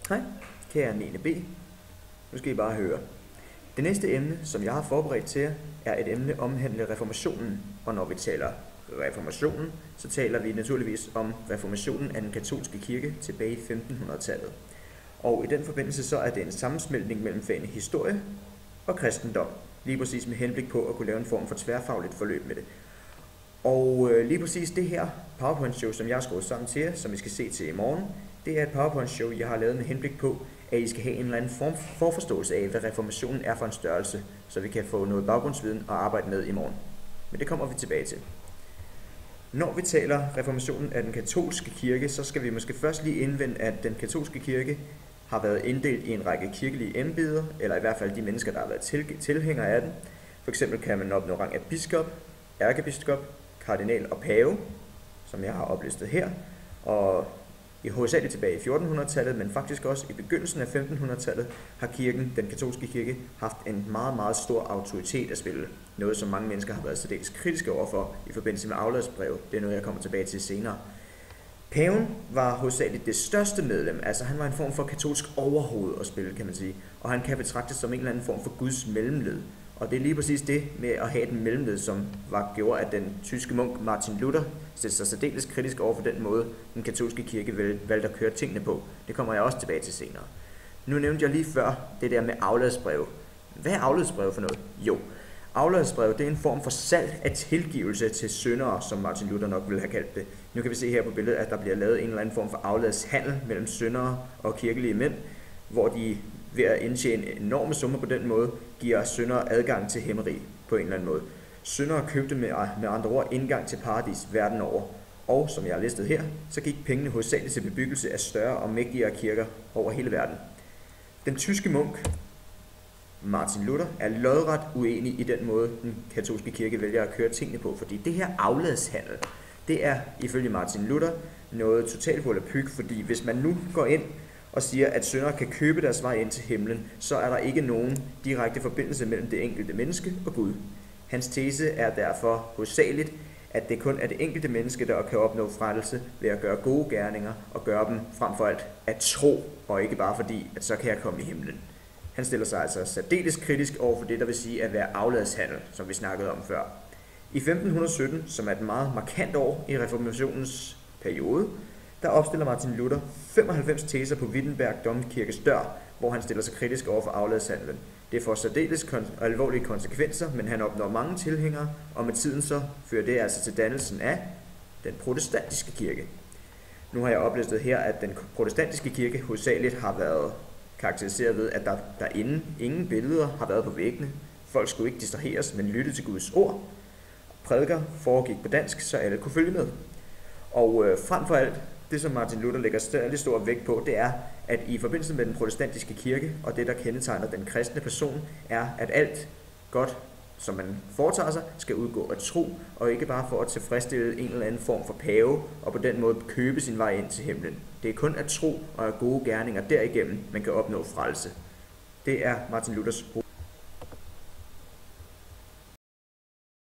Hej, kære 9. B. Nu skal I bare høre. Det næste emne, som jeg har forberedt til jer, er et emne omhandlende reformationen. Og når vi taler reformationen, så taler vi naturligvis om reformationen af den katolske kirke tilbage i 1500-tallet. Og i den forbindelse så er det en sammensmeltning mellem fagene historie og kristendom. Lige præcis med henblik på at kunne lave en form for tværfagligt forløb med det. Og lige præcis det her PowerPoint-show, som jeg har skruet sammen til jer, som I skal se til i morgen, det er et PowerPoint-show, jeg har lavet med henblik på, at I skal have en eller anden form for forståelse af, hvad reformationen er for en størrelse, så vi kan få noget baggrundsviden at arbejde med i morgen. Men det kommer vi tilbage til. Når vi taler reformationen af den katolske kirke, så skal vi måske først lige indvende, at den katolske kirke har været inddelt i en række kirkelige embeder, eller i hvert fald de mennesker, der har været tilhængere af den. For eksempel kan man opnå rang af biskop, ærkebiskop, kardinal og pave, som jeg har oplistet her, og i hovedsageligt tilbage i 1400-tallet, men faktisk også i begyndelsen af 1500-tallet, har kirken, den katolske kirke, haft en meget, meget stor autoritet at spille. Noget, som mange mennesker har været særdeles kritiske overfor i forbindelse med afladsbrev. Det er noget, jeg kommer tilbage til senere. Paven var hovedsageligt det største medlem, altså han var en form for katolsk overhoved at spille, kan man sige, og han kan betragtes som en eller anden form for Guds mellemled. Og det er lige præcis det med at have den mellemled, som gjorde, at den tyske munk Martin Luther stillede sig særdeles kritisk over for den måde, den katolske kirke valgte at køre tingene på. Det kommer jeg også tilbage til senere. Nu nævnte jeg lige før det der med afladsbrev. Hvad er afladsbrev for noget? Jo, afladsbrev det er en form for salg af tilgivelse til syndere, som Martin Luther nok ville have kaldt det. Nu kan vi se her på billedet, at der bliver lavet en eller anden form for afladshandel mellem syndere og kirkelige mænd, hvor de ved at indtjene enorme summer på den måde, giver syndere adgang til himmeri på en eller anden måde. Syndere købte med andre ord indgang til paradis verden over. Og som jeg har listet her, så gik pengene hovedsageligt til bebyggelse af større og mægtigere kirker over hele verden. Den tyske munk, Martin Luther, er lodret uenig i den måde, den katolske kirke vælger at køre tingene på, fordi det her afladshandel, det er ifølge Martin Luther noget totalt volapyk, fordi hvis man nu går ind og siger, at syndere kan købe deres vej ind til himlen, så er der ikke nogen direkte forbindelse mellem det enkelte menneske og Gud. Hans tese er derfor hovedsageligt, at det kun er det enkelte menneske, der kan opnå frelse ved at gøre gode gerninger og gøre dem frem for alt at tro, og ikke bare fordi, at så kan jeg komme i himlen. Han stiller sig altså særdeles kritisk over for det, der vil sige at være afladshandel, som vi snakkede om før. I 1517, som er et meget markant år i reformationens periode, der opstiller Martin Luther 95 teser på Wittenberg Domkirkes dør, hvor han stiller sig kritisk over for afladshandlen. Det får særdeles alvorlige konsekvenser, men han opnår mange tilhængere, og med tiden så fører det altså til dannelsen af den protestantiske kirke. Nu har jeg oplistet her, at den protestantiske kirke hovedsageligt har været karakteriseret ved, at der ingen billeder har været på væggene. Folk skulle ikke distraheres, men lytte til Guds ord. Prædiker foregik på dansk, så alle kunne følge med. Og frem for alt, det som Martin Luther lægger særlig stor vægt på, det er, at i forbindelse med den protestantiske kirke, og det der kendetegner den kristne person, er, at alt godt, som man foretager sig, skal udgå af tro, og ikke bare for at tilfredsstille en eller anden form for pave, og på den måde købe sin vej ind til himlen. Det er kun at tro og af gode gerninger derigennem, man kan opnå frelse. Det er Martin Luthers